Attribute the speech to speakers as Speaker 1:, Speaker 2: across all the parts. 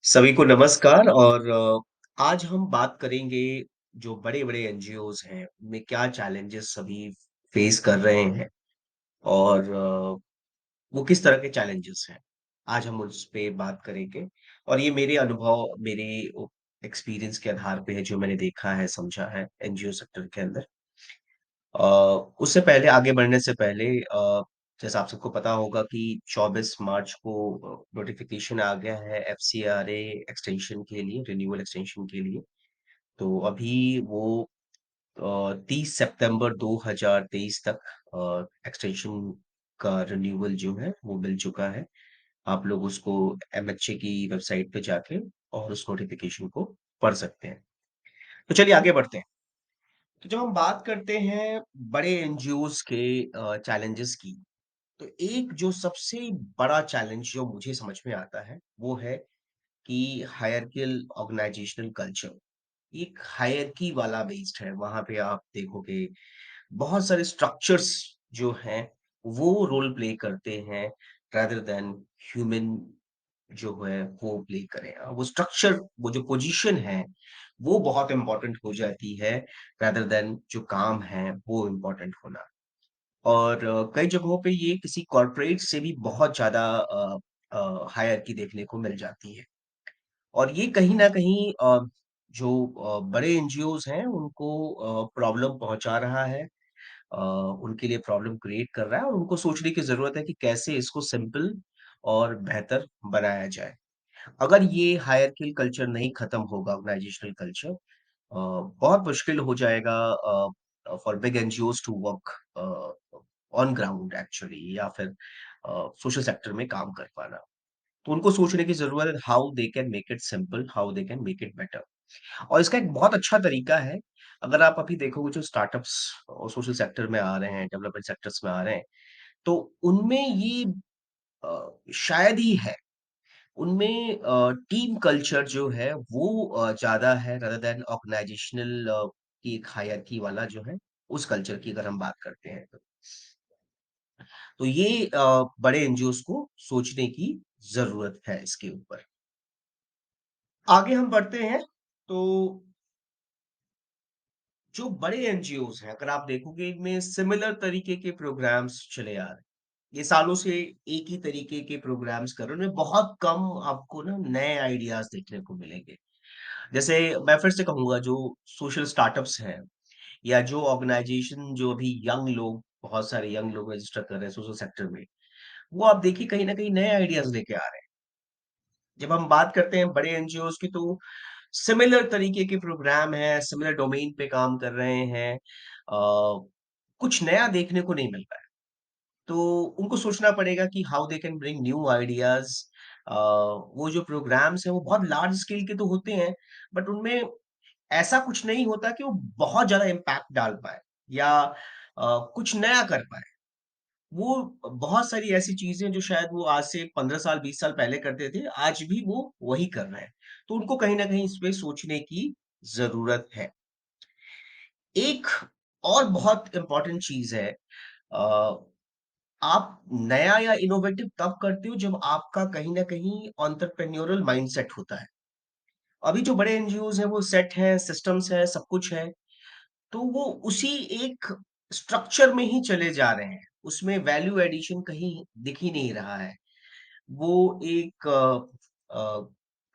Speaker 1: सभी को नमस्कार और आज हम बात करेंगे जो बड़े-बड़े एनजीओज़ हैं, उनमें क्या चैलेंजेस सभी फेस कर रहे हैं और वो किस तरह के चैलेंजेस हैं। आज हम उस पे बात करेंगे और ये मेरे अनुभव, मेरे एक्सपीरियंस के आधार पे है जो मैंने देखा है, समझा है एनजीओ सेक्टर के अंदर। अ, उससे पहले आगे बढ़ने से पहले जैसा आप सबको पता होगा कि 24 मार्च को नोटिफ़िकेशन आ गया है एफसीआरए एक्सटेंशन के लिए, रिन्यूअल एक्सटेंशन के लिए। तो अभी वो 30 सितंबर 2023 तक एक्सटेंशन का रिन्यूअल जो है वो मिल चुका है। आप लोग उसको एमएचए की वेबसाइट पे जाके और उस नोटिफ़िकेशन को पढ़ सकते हैं। तो चलिए आगे बढ़ते हैं। तो जब हम बात करते हैं बड़े एनजीओज़ के चैलेंजेस की, तो एक जो सबसे बड़ा चैलेंज जो मुझे समझ में आता है, वो है कि हायरार्कियल ऑर्गेनाइजेशनल कल्चर। एक हायरार्की वाला बेस्ड है, वहाँ पे आप देखोगे बहुत सारे स्ट्रक्चर्स जो हैं, वो रोल प्ले करते हैं रादर देन ह्यूमन जो है वो प्ले करें। वो स्ट्रक्चर, वो जो पोजीशन है, वो बहुत इम्पोर्टेंट हो जाती है रादर देन जो काम है, वो इम्पोर्टेंट होना। और कई जगहों पे ये किसी कॉर्पोरेट से भी बहुत ज़्यादा हायरार्की देखने को मिल जाती है। और ये कहीं न कहीं जो बड़े एनजीओज़ हैं उनको प्रॉब्लम पहुँचा रहा है। उनके लिए प्रॉब्लम क्रिएट कर रहा है और उनको सोचने की ज़रूरत है कि कैसे इसको सिंपल और बेहतर बनाया जाए। अगर ये हायरार्कियल कल्चर नहीं खत्म होगा, ऑर्गेनाइजेशनल कल्चर, बहुत मुश्किल हो जाएगा for big NGOs to work on ground actually, या फिर सोशल सेक्टर में काम कर पाना। तो उनको सोचने की ज़रूरत है how they can make it simple, how they can make it better. और इसका एक बहुत अच्छा तरीका है, अगर आप अभी देखोगे जो स्टार्टअप्स और सोशल सेक्टर में आ रहे हैं, डेवलपमेंट सेक्टर्स में आ रहे हैं, तो उनमें ये शायद ही है। उनमें टीम कल्चर जो है वो ज़्यादा है रादर दैन ऑर्गेनाइजेशनल की एक हायरार्की वाला जो है, उस कल्चर की अगर हम बात करते हैं तो। तो ये बड़े एनजीओज़ को सोचने की ज़रूरत है इसके ऊपर। आगे हम बढ़ते हैं, तो जो बड़े एनजीओज़ हैं, अगर आप देखोगे इनमें सिमिलर तरीके के प्रोग्राम्स चले आ रहे हैं। ये सालों से एक ही तरीके के प्रोग्राम्स कर रहे हैं, उनमें बहुत कम आपको ना नए आइडियाज़ देखने को मिलेंगे। जैसे मैं फिर से कहूँगा जो सोशल स्टार्टअप्स हैं या जो ऑर्गेनाइज़ेशन जो अभी यंग लोग, बहुत सारे यंग लोग रजिस्टर कर रहे हैं सोशल सेक्टर में, वो आप देखिए कहीं न कहीं नए आइडियाज़ लेके आ रहे हैं। जब हम बात करते हैं बड़े एनजीओज़ की, तो सिमिलर तरीके के प्रोग्राम हैं, सिमिलर डोमेन पे काम कर रहे हैं। कुछ नया देखने को नहीं मिल रहा है। तो उनको सोचना पड़ेगा कि how they can bring new ideas. वो जो प्रोग्राम्स हैं वो बहुत लार्ज स्केल के तो होते हैं, बट उनमें ऐसा कुछ नहीं होता कि वो बहुत ज़्यादा इम्पैक्ट डाल पाएँ या कुछ नया कर पाएँ। वो बहुत सारी ऐसी चीज़ें जो शायद वो आज से 15 साल, 20 साल पहले करते थे, आज भी वो वही कर रहे हैं। तो उनको कहीं न कहीं इस पे सोचने की ज़रूरत है। एक और बहुत इम्पोर्टेंट चीज़ है, अ, आप नया या इनोवेटिव तब करते हो जब आपका कहीं न कहीं एंटरप्रेन्योरियल माइंडसेट होता है। अभी जो बड़े एनजीओज़ हैं वो सेट हैं, सिस्टम्स हैं, सब कुछ है। तो वो उसी एक स्ट्रक्चर में ही चले जा रहे हैं। उसमें वैल्यू एडिशन कहीं दिख ही नहीं रहा है। वो एक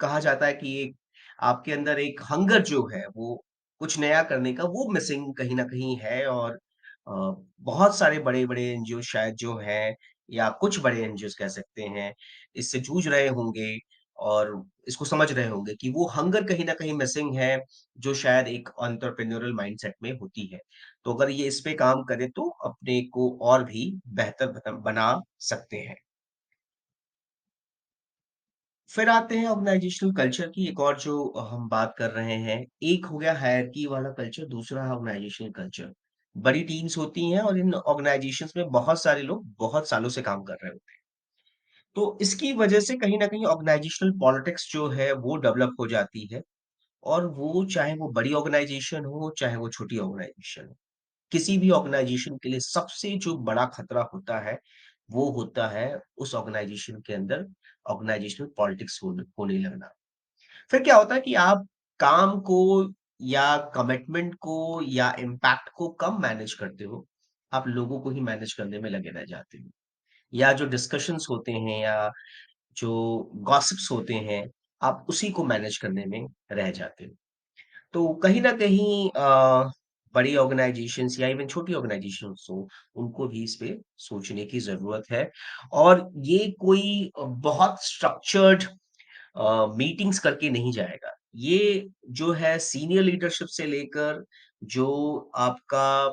Speaker 1: कहा जाता है कि एक आपके अंदर एक हंगर जो है वो कुछ नया करने का वो मिसिंग कहीं न कहीं है। और अ, बहुत सारे बड़े-बड़े एनजीओ शायद जो हैं, या कुछ बड़े एनजीओज़ कह सकते हैं, इससे जूझ रहे होंगे और इसको समझ रहे होंगे कि वो हंगर कहीं न कहीं मिसिंग है, जो शायद एक एंटरप्रेन्योरियल माइंडसेट में होती है। तो अगर ये इस पे काम करें तो अपने को और भी बेहतर बना सकते हैं। फिर आते हैं ऑर्गेनाइजेशनल कल्चर की, एक और जो हम बात कर रहे हैं। एक हो गया हायरार्की वाला कल्चर, दूसरा है ऑर्गेनाइजेशनल कल्चर। बड़ी टीम्स होती हैं और इन ऑर्गेनाइजेशंस में बहुत सारे लोग बहुत सालों से काम कर रहे होते हैं। तो इसकी वजह से कहीं न कहीं ऑर्गेनाइजेशनल पॉलिटिक्स जो है वो डेवलप हो जाती है। और वो चाहे वो बड़ी ऑर्गेनाइजेशन हो, चाहे वो छोटी ऑर्गेनाइजेशन हो। किसी भी ऑर्गेनाइजेशन के लिए सबसे जो बड़ा खतरा होता है, वो होता है उस ऑर्गेनाइजेशन के अंदर ऑर्गेनाइजेशनल पॉलिटिक्स होने होने लगना। फिर क्या होता है कि आप काम को या कमिटमेंट को या इम्पैक्ट को कम मैनेज करते हो, आप लोगों को ही मैनेज करने में लगे रह जाते हो। या जो डिस्कशंस होते हैं या जो गॉसिप्स होते हैं, आप उसी को मैनेज करने में रह जाते हो। तो कहीं न कहीं बड़ी ऑर्गनाइज़ेशंस या इवन छोटी ऑर्गनाइज़ेशंस हो, उनको भी इस पे सोचने की ज़रूरत है और ये कोई बहुत स्ट्रक्चर्ड मीटिंग्स करके नहीं जाएगा। ये जो है सीनियर लीडरशिप से लेकर जो आपका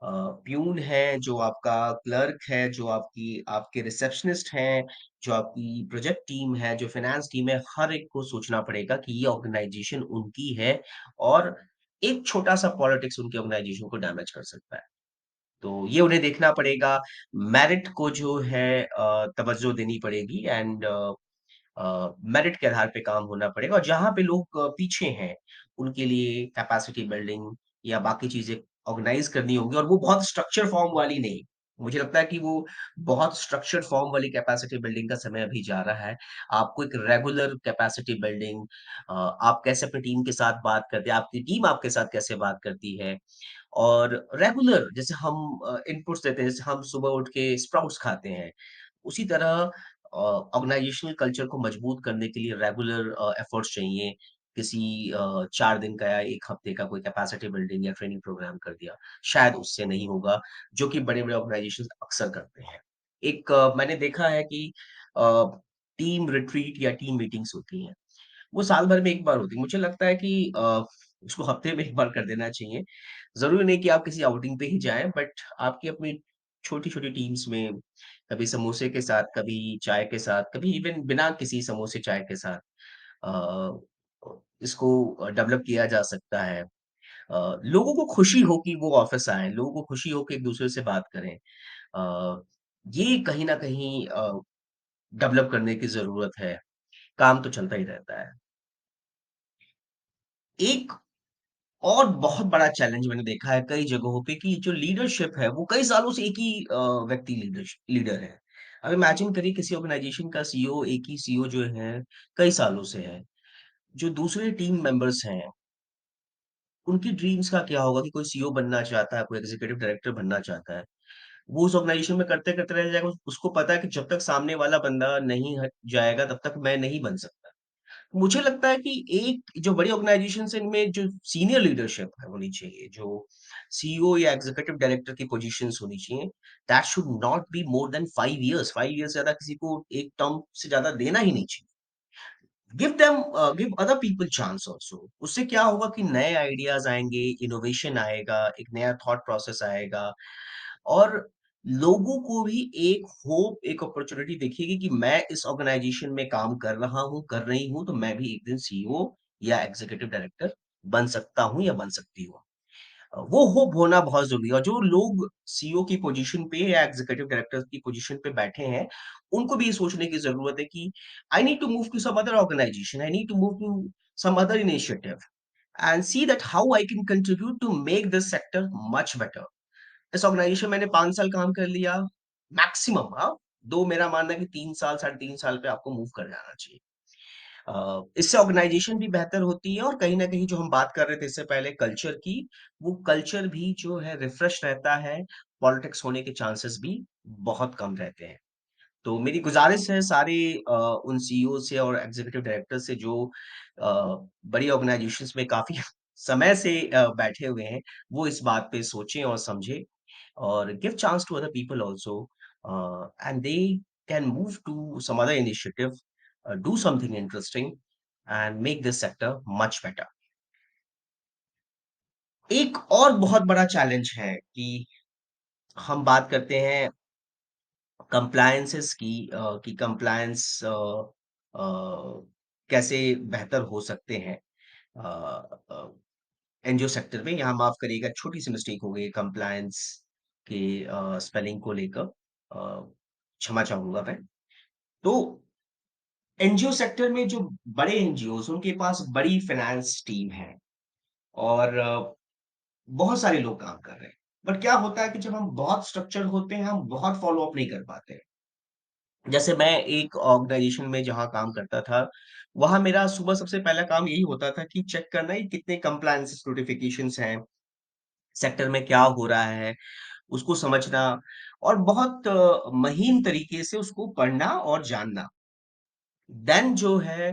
Speaker 1: प्यून है, जो आपका क्लर्क है, जो आपके रिसेप्शनिस्ट हैं, जो आपकी प्रोजेक्ट टीम है, जो फाइनेंस टीम है, हर एक को सोचना पड़ेगा कि ये ऑर्गनाइज़ेशन उनकी है और एक छोटा-सा पॉलिटिक्स उनकी ऑर्गनाइज़ेशन को डैमेज कर सकता है। तो ये उन्हें देखना पड़ेगा, मेरिट को जो है तवज्जो देनी पड़ेगी एंड मेरिट के आधार पे काम होना पड़ेगा और जहाँ पे लोग पीछे हैं, उनके लिए कैपेसिटी बिल्डिंग या बाकी चीज़ें ऑर्गेनाइज़ करनी होंगी और वो बहुत स्ट्रक्चर फॉर्म वाली नहीं। मुझे लगता है कि वो बहुत स्ट्रक्चर्ड फॉर्म वाली कैपेसिटी बिल्डिंग का समय अभी जा रहा है। आपको एक रेगुलर कैपेसिटी बिल्डिंग आप कैसे अपनी टीम के साथ बात करते हैं, आपकी टीम आपके साथ कैसे बात करती है और रेगुलर जैसे हम इनपुट्स देते हैं, जैसे हम सुबह उठ के स्प्राउट्स खाते हैं, उसी तरह ऑर्गेनाइजेशनल कल्चर को मजबूत करने के लिए रेगुलर एफर्ट्स चाहिए। किसी 4 दिन का या 1 हफ्ते का कोई कैपेसिटी बिल्डिंग या ट्रेनिंग प्रोग्राम कर दिया, शायद उससे नहीं होगा, जो कि बड़े-बड़े ऑर्गेनाइजेशंस अक्सर करते हैं। एक मैंने देखा है कि अ, टीम रिट्रीट या टीम मीटिंग्स होती हैं, वो साल भर में 1 बार होती है। मुझे लगता है कि उसको हफ्ते में 1 बार कर देना चाहिए। ज़रूरी नहीं कि आप किसी आउटिंग पे ही जाएँ, बट आपकी अपनी छोटी-छोटी टीम्स में कभी समोसे के साथ, कभी चाय के साथ, कभी इवन बिना किसी समोसे चाय के साथ इसको डेवलप किया जा सकता है। लोगों को खुशी हो कि वो ऑफ़िस आएँ, लोगों को खुशी हो कि एक-दूसरे से बात करें। ये कहीं न कहीं डेवलप करने की ज़रूरत है। काम तो चलता ही रहता है। एक और बहुत बड़ा चैलेंज मैंने देखा है कई जगहों पे कि जो लीडरशिप है वो कई सालों से एक ही व्यक्ति लीडर है। अब इमेजिन करिए किसी ऑर्गेनाइजेशन का सीईओ एक ही सीईओ जो है कई सालों से है। जो दूसरे टीम मेंबर्स हैं, उनकी ड्रीम्स का क्या होगा कि कोई सीईओ बनना चाहता है, कोई एग्जीक्यूटिव डायरेक्टर बनना चाहता है। वो उस ऑर्गेनाइजेशन में करते-करते रह जाएगा। उसको पता है कि जब तक सामने वाला बंदा नहीं हट जाएगा तब तक मैं नहीं बन सकता। मुझे लगता है कि एक जो बड़ी ऑर्गेनाइज़ेशंस हैं, इनमें जो सीनियर लीडरशिप है होनी चाहिए, जो सीईओ या एग्ज़ीक्यूटिव डायरेक्टर की पोज़ीशंस होनी चाहिए, that should not be more than 5 years. 5 years से ज़्यादा किसी को एक टर्म से ज़्यादा देना ही नहीं चाहिए। Give other people chance also. उससे क्या होगा कि नए आइडियाज़ आएँगे, इनोवेशन आएगा, एक नया थॉट प्रोसेस आएगा और लोगों को भी एक होप, एक अपॉर्च्युनिटी दिखेगी कि मैं इस ऑर्गेनाइजेशन में काम कर रहा हूँ, कर रही हूँ, तो मैं भी एक दिन सीईओ या एग्जीक्यूटिव डायरेक्टर बन सकता हूँ या बन सकती हूँ। वो होप होना बहुत ज़रूरी है और जो लोग सीईओ की पोज़ीशन पे या एग्जीक्यूटिव डायरेक्टर की पोज़ीशन पे बैठे हैं, उनको भी ये सोचने की ज़रूरत है कि I need to move to some other organisation, I need to move to some other initiative and see that how I can contribute to make this sector much better. इस ऑर्गेनाइजेशन मैंने 5 साल काम कर लिया, मैक्सिमम 2 मेरा मानना है कि 3 साल, साढ़े 3 साल पे आपको मूव कर जाना चाहिए। इससे ऑर्गेनाइजेशन भी बेहतर होती है और कहीं न कहीं जो हम बात कर रहे थे इससे पहले कल्चर की, वो कल्चर भी जो है रिफ्रेश रहता है, पॉलिटिक्स होने के चांसेस भी बहुत कम रहते हैं। तो मेरी गुज़ारिश है सारे उन सीईओ से और एग्ज़ीक्यूटिव डायरेक्टर से जो बड़ी ऑर्गेनाइजेशंस में काफ़ी समय से बैठे हुए हैं, वो इस बात पे सोचें और समझें और give chance to other people also, and they can move to some other initiative, do something interesting and make this sector much better. एक और बहुत बड़ा चैलेंज है कि हम बात करते हैं कंप्लायंसेस की कि कंप्लायंस अ, कैसे बेहतर हो सकते हैं एनजीओ सेक्टर में। यहाँ माफ करिएगा छोटी सी मिस्टेक हो गई कंप्लायंस के स्पेलिंग को लेकर, क्षमा चाहूंगा मैं। तो एनजीओ सेक्टर में जो बड़े एनजीओ उनके पास बड़ी फाइनेंस टीम है और बहुत सारे लोग काम कर रहे हैं। बट क्या होता है कि जब हम बहुत स्ट्रक्चर होते हैं हम बहुत फॉलो अप नहीं कर पाते। जैसे मैं एक ऑर्गनाइज़ेशन में जहाँ काम करता था, वहाँ मेरा सुबह सबसे पहला काम यही होता था कि चेक करना कि कितने कंप्लायंस नोटिफ़िकेशंस हैं, सेक्टर में क्या हो रहा है, उसको समझना और बहुत महीन तरीके से उसको पढ़ना और जानना। देन जो है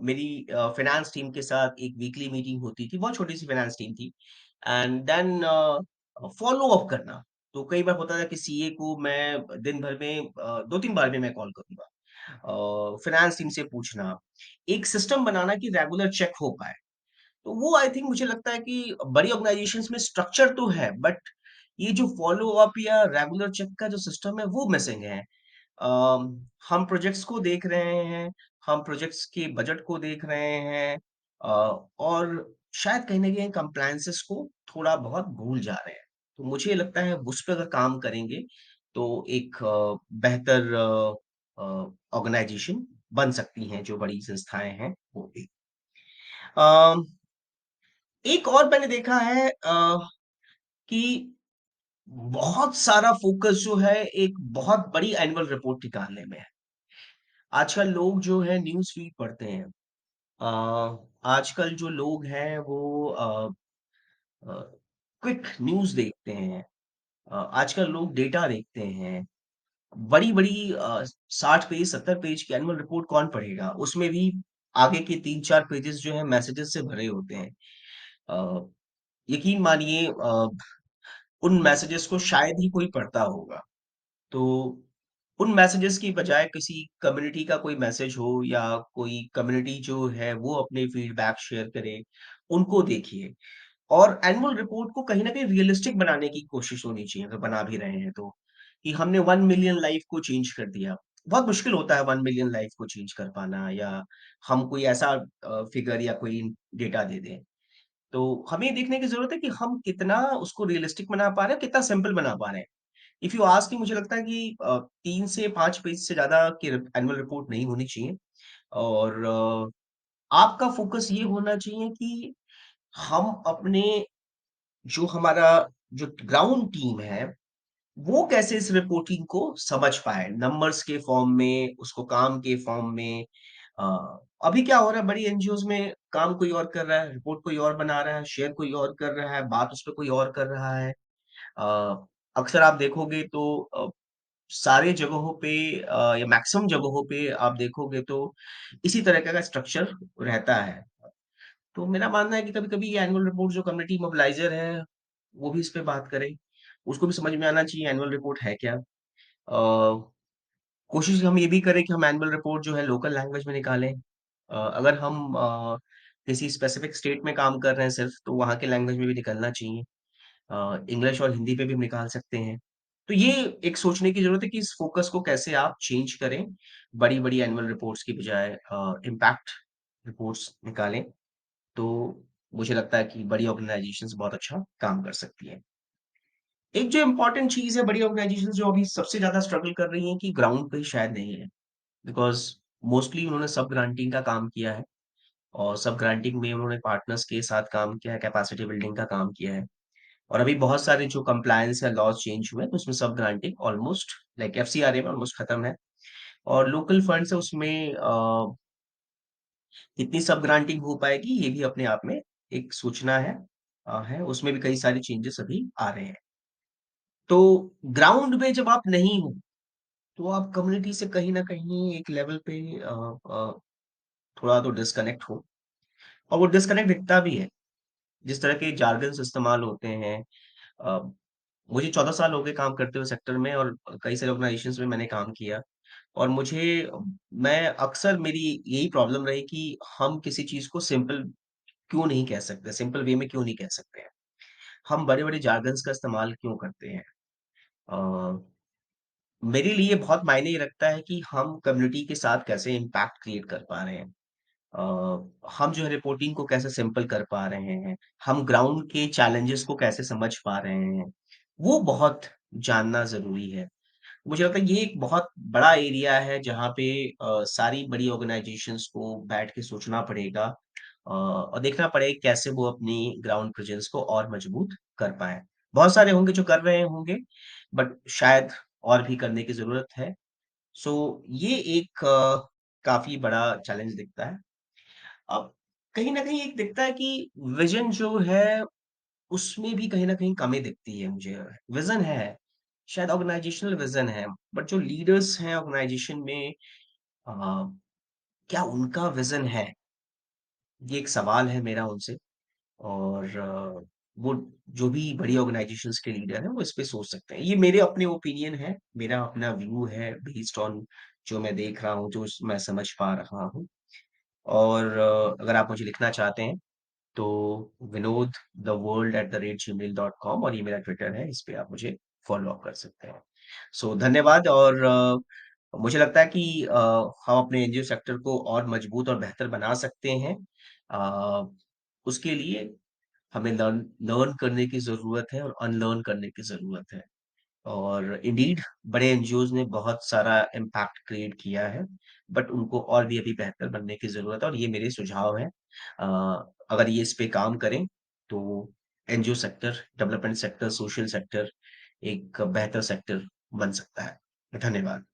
Speaker 1: मेरी फाइनेंस टीम के साथ एक वीकली मीटिंग होती थी, बहुत छोटी-सी फाइनेंस टीम थी एंड देन फ़ॉलो अप करना। तो कई बार होता था कि सीए को मैं दिन भर में 2-3 बार भी मैं कॉल करूँगा। फाइनेंस टीम से पूछना, एक सिस्टम बनाना कि रेगुलर चेक हो पाए। तो वो आई थिंक मुझे लगता है कि बड़ी ऑर्गनाइज़ेशंस में स्ट्रक्चर तो है, बट ये जो फ़ॉलो अप या रेगुलर चेक का जो सिस्टम है, वो मिसिंग है। हम प्रोजेक्ट्स को देख रहे हैं, हम प्रोजेक्ट्स के बजट को देख रहे हैं अ, और शायद कहीं न कहीं कंप्लायंसेस को थोड़ा बहुत भूल जा रहे हैं। तो मुझे लगता है उस पे अगर काम करेंगे, तो एक बेहतर ऑर्गनाइज़ेशन बन सकती हैं, जो बड़ी संस्थाएँ हैं, वो भी। अम, एक और मैंने देखा है कि बहुत सारा फ़ोकस जो है, एक बहुत बड़ी एनुअल रिपोर्ट निकालने में है। आजकल लोग जो है न्यूज़ फ़ीड पढ़ते हैं। आजकल जो लोग हैं वो अ, क्विक न्यूज़ देखते हैं। आजकल लोग डेटा देखते हैं। बड़ी-बड़ी 60 पेज 70 पेज की एनुअल रिपोर्ट कौन पढ़ेगा? उसमें भी आगे के 3-4 पेजेज़ जो हैं मैसेजेस से भरे होते हैं। अ, यकीन मानिए उन मैसेजेस को शायद ही कोई पढ़ता होगा। तो उन मैसेजेस की बजाय किसी कम्युनिटी का कोई मैसेज हो या कोई कम्युनिटी जो है वो अपने फीडबैक शेयर करे, उनको देखिए। और एनुअल रिपोर्ट को कहीं न कहीं रियलिस्टिक बनाने की कोशिश होनी चाहिए, अगर बना भी रहे हैं तो। कि हमने 1 मिलियन लाइफ को चेंज कर दिया। बहुत मुश्किल होता है 1 मिलियन लाइफ को चेंज कर पाना या हम कोई ऐसा फिगर या कोई डेटा दे दें। तो हमें ये देखने की ज़रूरत है कि हम कितना उसको रियलिस्टिक बना पा रहे हैं, कितना सिंपल बना पा रहे हैं। इफ यू आस्क मी मुझे लगता है कि 3 से 5 पेज से ज़्यादा की एनुअल रिपोर्ट नहीं होनी चाहिए और आपका फ़ोकस ये होना चाहिए कि हम अपने जो हमारा जो ग्राउंड टीम है, वो कैसे इस रिपोर्टिंग को समझ पाए, नंबर्स के फॉर्म में, उसको काम के फॉर्म में। अ, अभी क्या हो रहा है बड़ी एनजीओज़ में काम कोई और कर रहा है, रिपोर्ट कोई और बना रहा है, शेयर कोई और कर रहा है, बात उस पे कोई और कर रहा है। अक्सर आप देखोगे तो सारे जगहों पे या मैक्सिमम जगहों पे आप देखोगे तो इसी तरह का स्ट्रक्चर रहता है। तो मेरा मानना है कि कभी-कभी ये एनुअल रिपोर्ट जो कम्युनिटी मोबिलाइज़र है, वो भी इस पे बात करे। उसको भी समझ में आना चाहिए एनुअल रिपोर्ट है क्या? कोशिश हम ये भी करें कि हम एनुअल रिपोर्ट जो है लोकल लैंग्वेज में निकालें। अगर हम किसी स्पेसिफिक स्टेट में काम कर रहे हैं सिर्फ़, तो वहाँ के लैंग्वेज में भी निकलना चाहिए। इंग्लिश और हिंदी पे भी हम निकाल सकते हैं। तो ये एक सोचने की ज़रूरत है कि इस फ़ोकस को कैसे आप चेंज करें, बड़ी-बड़ी एनुअल रिपोर्ट्स की बजाय इम्पैक्ट रिपोर्ट्स निकालें। तो मुझे लगता है कि बड़ी ऑर्गनाइज़ेशंस बहुत अच्छा काम कर सकती हैं। एक जो इम्पोर्टेंट चीज़ है बड़ी ऑर्गनाइज़ेशंस जो अभी सबसे ज़्यादा स्ट्रगल कर रही हैं कि ग्राउंड पे शायद नहीं है। बिकॉज़ मोस्टली उन्होंने सब ग्रांटिंग का काम किया है और सब ग्रांटिंग में उन्होंने पार्टनर्स के साथ काम किया है, कैपेसिटी बिल्डिंग का काम किया है। और अभी बहुत सारे जो कंप्लायंस या लॉज़ चेंज हुए हैं, तो उसमें सब ग्रांटिंग ऑलमोस्ट लाइक एफसीआरए में ऑलमोस्ट खत्म है। और लोकल फंड्स है उसमें कितनी सब ग्रांटिंग हो पाएगी ये भी अपने आप में एक सूचना है उसमें भी कई सारे चेंजेस अभी आ रहे हैं। तो ग्राउंड में जब आप नहीं हो, तो आप कम्युनिटी से कहीं न कहीं एक लेवल पे थोड़ा तो डिस्कनेक्ट हो और वो डिस्कनेक्ट दिखता भी है। जिस तरह के जार्गन्स इस्तेमाल होते हैं अ, मुझे 14 साल हो गए काम करते हुए सेक्टर में और कई सारे ऑर्गनाइज़ेशंस में मैंने काम किया और मैं अक्सर मेरी यही प्रॉब्लम रही कि हम किसी चीज़ को सिंपल क्यों नहीं कह सकते, सिंपल वे में क्यों नहीं कह सकते हैं। हम बड़े-बड़े जार्गन्स का इस्तेमाल क्यों करते हैं। अ, मेरे लिए बहुत मायने ये रखता है कि हम कम्युनिटी के साथ कैसे इम्पैक्ट क्रिएट कर पा रहे हैं। हम जो है रिपोर्टिंग को कैसे सिंपल कर पा रहे हैं, हम ग्राउंड के चैलेंजेस को कैसे समझ पा रहे हैं, वो बहुत जानना ज़रूरी है। मुझे लगता है ये एक बहुत बड़ा एरिया है जहाँ पे सारी बड़ी ऑर्गनाइज़ेशंस को बैठ के सोचना पड़ेगा और देखना पड़ेगा कैसे वो अपनी ग्राउंड प्रेज़ेंस को और मजबूत कर पाएँ। बहुत सारे होंगे जो कर रहे होंगे, बट शायद और भी करने की ज़रूरत है। सो ये एक काफ़ी बड़ा चैलेंज दिखता है। अब कहीं न कहीं एक दिखता है कि विज़न जो है, उसमें भी कहीं न कहीं कमी दिखती है मुझे। विज़न है, शायद ऑर्गेनाइज़ेशनल विज़न है, बट जो लीडर्स हैं ऑर्गेनाइज़ेशन में अ, क्या उनका विज़न है? ये एक सवाल है मेरा उनसे। और वो जो भी बड़ी ऑर्गेनाइज़ेशंस के लीडर हैं, वो इस पे सोच सकते हैं। ये मेरे अपने ओपिनियन है, मेरा अपना व्यू है बेस्ड ऑन जो मैं देख रहा हूँ, जो मैं समझ पा रहा हूँ। और अगर आप मुझे लिखना चाहते हैं, तो Vinod the world at the rate Gmail dot com और ये मेरा ट्विटर है, इस पे आप मुझे फ़ॉलो अप कर सकते हैं। सो धन्यवाद। और मुझे लगता है कि हम अपने एनजीओ सेक्टर को और मजबूत और बेहतर बना सकते हैं। अ, उसके लिए हमें लर्न लर्न करने की ज़रूरत है और अनलर्न करने की ज़रूरत है। और इंडीड बड़े एनजीओज़ ने बहुत सारा इम्पैक्ट क्रिएट किया है, बट उनको और भी अभी बेहतर बनने की ज़रूरत है और ये मेरे सुझाव हैं। अगर ये इस पे काम करें, तो NGO sector, development sector, social sector एक बेहतर सेक्टर बन सकता है। धन्यवाद।